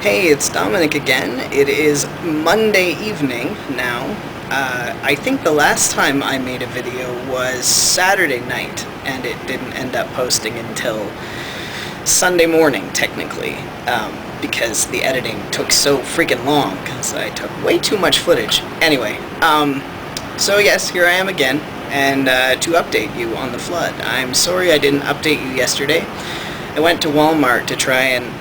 Hey, it's Dominic again. It is Monday evening now. I think the last time I made a video was Saturday night, and it didn't end up posting until Sunday morning, technically, because the editing took so freaking long, because I took way too much footage. Anyway, so yes, here I am again, and to update you on the flood. I'm sorry I didn't update you yesterday. I went to Walmart to try and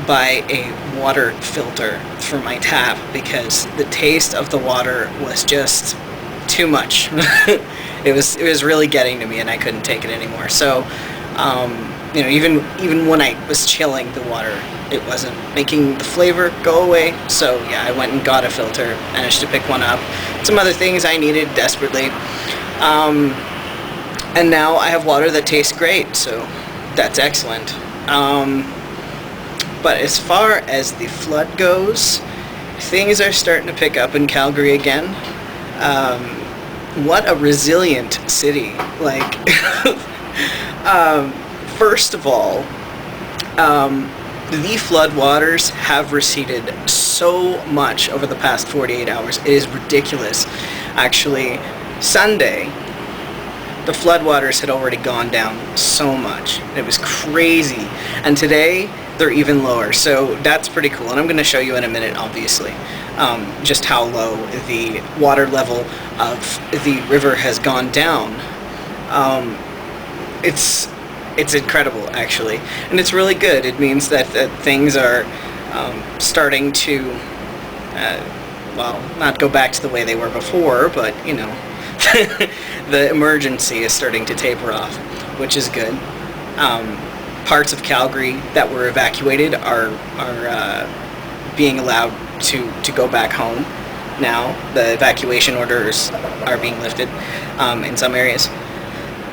buy a water filter for my tap because the taste of the water was just too much. It was really getting to me, and I couldn't take it anymore. So, you know, even when I was chilling the water, it wasn't making the flavor go away. So yeah, I went and got a filter, managed to pick one up. Some other things I needed desperately, and now I have water that tastes great. So that's excellent. But as far as the flood goes, things are starting to pick up in Calgary again. What a resilient city. Like, first of all, the floodwaters have receded so much over the past 48 hours. It is ridiculous. Actually, Sunday, the floodwaters had already gone down so much. It was crazy. And today, they're even lower. So that's pretty cool. And I'm going to show you in a minute, obviously, just how low the water level of the river has gone down. It's incredible, actually. And it's really good. It means that things are starting to, well, not go back to the way they were before, but, you know, the emergency is starting to taper off, which is good. Parts of Calgary that were evacuated are being allowed to go back home now. The evacuation orders are being lifted in some areas.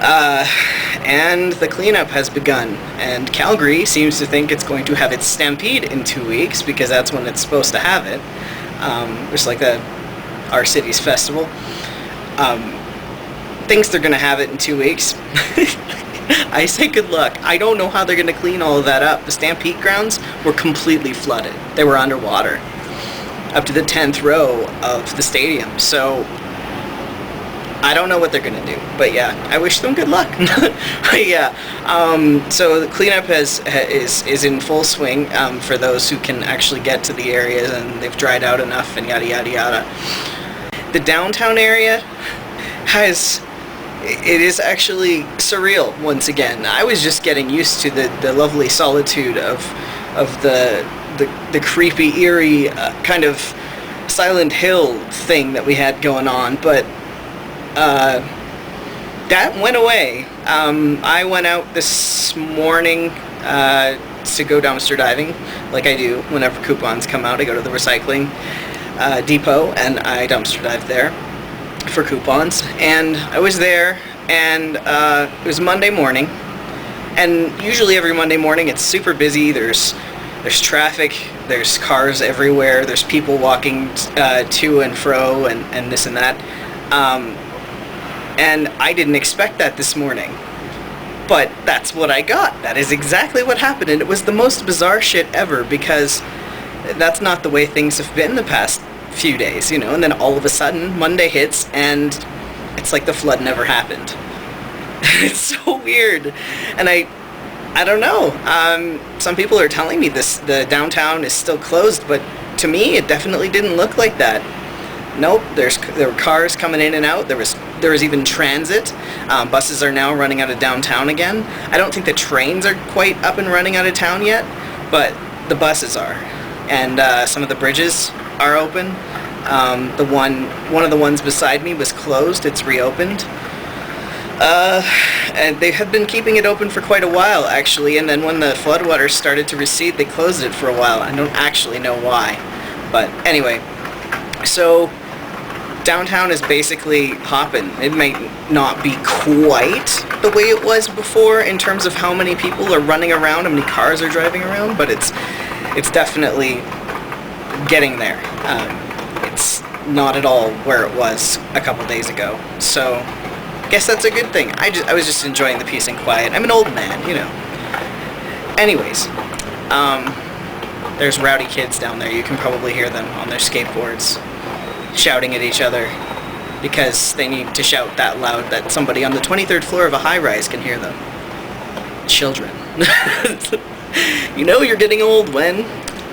And the cleanup has begun, and Calgary seems to think it's going to have its stampede in 2 weeks because that's when it's supposed to have it. Just like our city's festival. Thinks they're going to have it in 2 weeks. I say good luck. I don't know how they're going to clean all of that up. The Stampede grounds were completely flooded. They were underwater up to the 10th row of the stadium. So I don't know what they're going to do. But yeah, I wish them good luck. But yeah, so the cleanup is in full swing for those who can actually get to the areas and they've dried out enough and yada yada yada. The downtown area it is actually surreal once again. I was just getting used to the lovely solitude of the creepy, eerie kind of Silent Hill thing that we had going on, but that went away. I went out this morning to go dumpster diving, like I do whenever coupons come out. I go to the recycling depot and I dumpster dive there for coupons, and I was there, and it was Monday morning, and usually every Monday morning it's super busy. There's traffic, there's cars everywhere, there's people walking to and fro and this and that, and I didn't expect that this morning, but that's what I got. That is exactly what happened, and it was the most bizarre shit ever, because that's not the way things have been the past few days, you know. And then all of a sudden Monday hits and it's like the flood never happened. It's so weird, and I don't know. Some people are telling me the downtown is still closed, but to me it definitely didn't look like that. Nope, there were cars coming in and out. There was even transit. Buses are now running out of downtown again. I don't think the trains are quite up and running out of town yet, but the buses are, and some of the bridges are open. One of the ones beside me was closed. It's reopened. And they have been keeping it open for quite a while, actually, and then when the floodwaters started to recede, they closed it for a while. I don't actually know why, but anyway, so downtown is basically hopping. It might not be quite the way it was before in terms of how many people are running around, how many cars are driving around, but it's definitely getting there. It's not at all where it was a couple days ago, so I guess that's a good thing. I was just enjoying the peace and quiet. I'm an old man, you know. Anyways, There's rowdy kids down there. You can probably hear them on their skateboards shouting at each other because they need to shout that loud that somebody on the 23rd floor of a high-rise can hear them. Children. You know you're getting old when...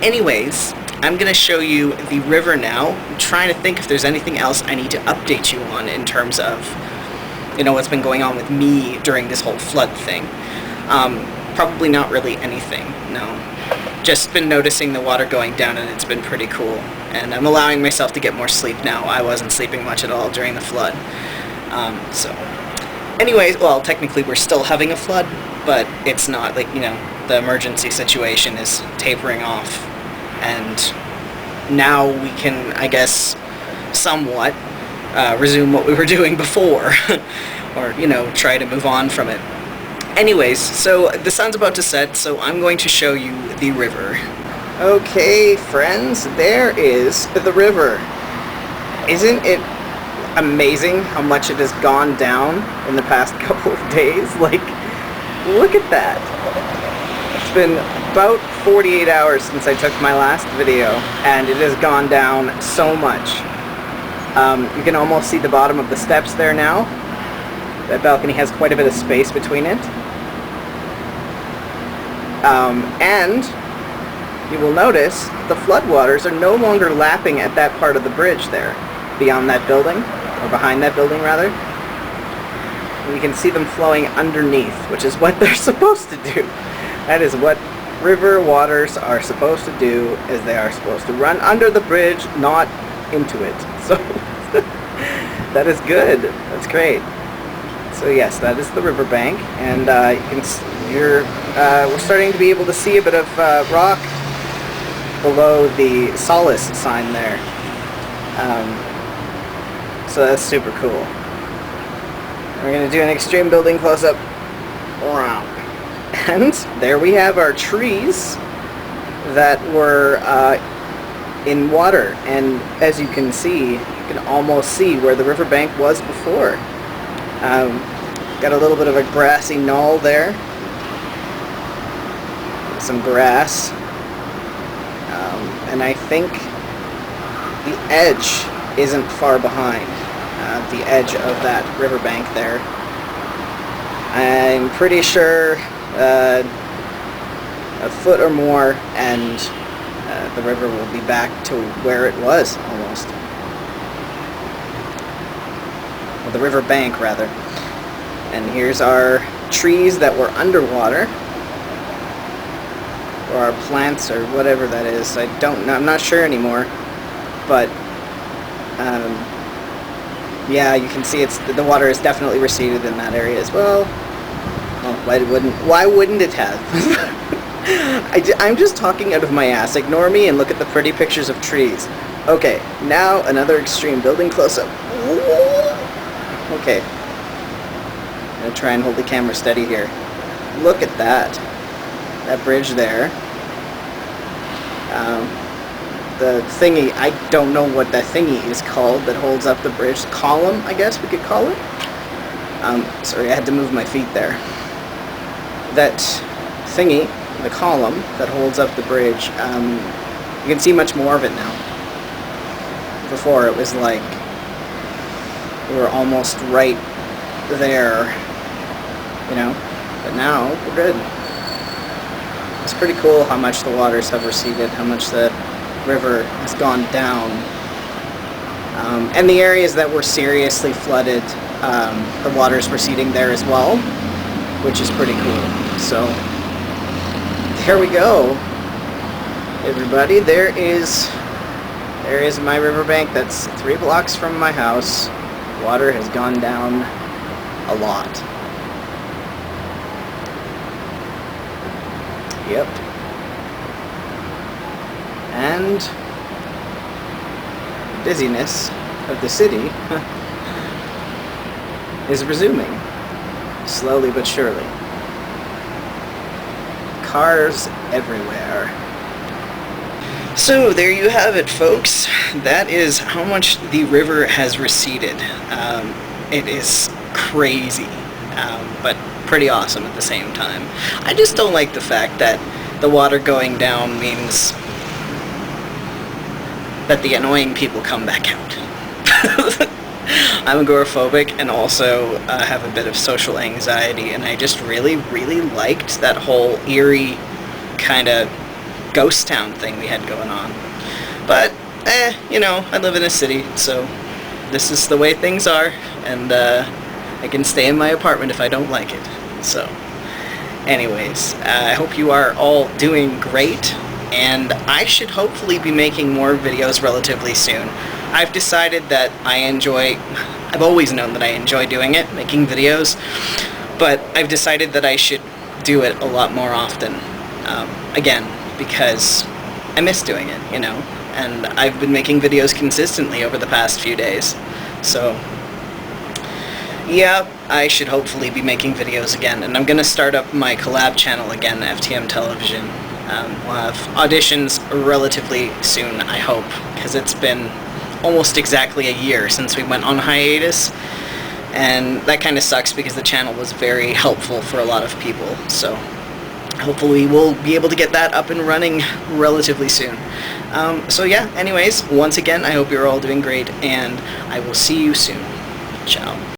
Anyways, I'm going to show you the river now. I'm trying to think if there's anything else I need to update you on in terms of, you know, what's been going on with me during this whole flood thing. Probably not really anything, no. Just been noticing the water going down, and it's been pretty cool. And I'm allowing myself to get more sleep now. I wasn't sleeping much at all during the flood. So, anyways, well, technically we're still having a flood, but it's not like, you know, the emergency situation is tapering off. And now we can, I guess, somewhat resume what we were doing before. Or, you know, try to move on from it. Anyways, so the sun's about to set, so I'm going to show you the river. Okay, friends, there is the river. Isn't it amazing how much it has gone down in the past couple of days? Like, look at that. It's been about 48 hours since I took my last video, and it has gone down so much. You can almost see the bottom of the steps there now. That balcony has quite a bit of space between it. And you will notice the floodwaters are no longer lapping at that part of the bridge there, beyond that building, or behind that building rather. You can see them flowing underneath, which is what they're supposed to do. That is what river waters are supposed to do, is they are supposed to run under the bridge, not into it. So that is good. That's great. So yes, that is the riverbank, and you can we're starting to be able to see a bit of rock below the Solace sign there. So that's super cool. We're going to do an extreme building close-up. Wow. And there we have our trees that were in water, and as you can see, you can almost see where the riverbank was before. Got a little bit of a grassy knoll there. Some grass. And I think the edge isn't far behind. The edge of that riverbank there. I'm pretty sure a foot or more and the river will be back to where it was almost. Well, the riverbank rather. And here's our trees that were underwater, or our plants, or whatever that is. I don't know. I'm not sure anymore. But yeah, you can see the water has definitely receded in that area as well. Well, why wouldn't it have? I'm just talking out of my ass. Ignore me and look at the pretty pictures of trees. Okay, now another extreme building close-up. Okay. I'm going to try and hold the camera steady here. Look at that. That bridge there. The thingy, I don't know what that thingy is called that holds up the bridge. Column, I guess we could call it. Sorry, I had to move my feet there. That thingy, the column that holds up the bridge, you can see much more of it now. Before it was like we were almost right there, you know, but now we're good. It's pretty cool how much the waters have receded, how much the river has gone down. And the areas that were seriously flooded, the water's receding there as well, which is pretty cool. So, there we go. Everybody, there is my riverbank. That's 3 blocks from my house. Water has gone down a lot. Yep. And busyness of the city is resuming, slowly but surely. Cars everywhere. So there you have it, folks. That is how much the river has receded. It is crazy, but pretty awesome at the same time. I just don't like the fact that the water going down means that the annoying people come back out. I'm agoraphobic and also have a bit of social anxiety, and I just really, really liked that whole eerie kind of ghost town thing we had going on. But, you know, I live in a city, so this is the way things are, and I can stay in my apartment if I don't like it. So, anyways, I hope you are all doing great, and I should hopefully be making more videos relatively soon. I've decided that I've always known that I enjoy doing it, making videos, but I've decided that I should do it a lot more often, again, because I miss doing it, you know, and I've been making videos consistently over the past few days, so yeah, I should hopefully be making videos again, and I'm going to start up my collab channel again, FTM Television. We'll have auditions relatively soon, I hope, because it's been almost exactly a year since we went on hiatus, and that kind of sucks because the channel was very helpful for a lot of people, so hopefully we'll be able to get that up and running relatively soon. So yeah, anyways, once again, I hope you're all doing great, and I will see you soon. Ciao.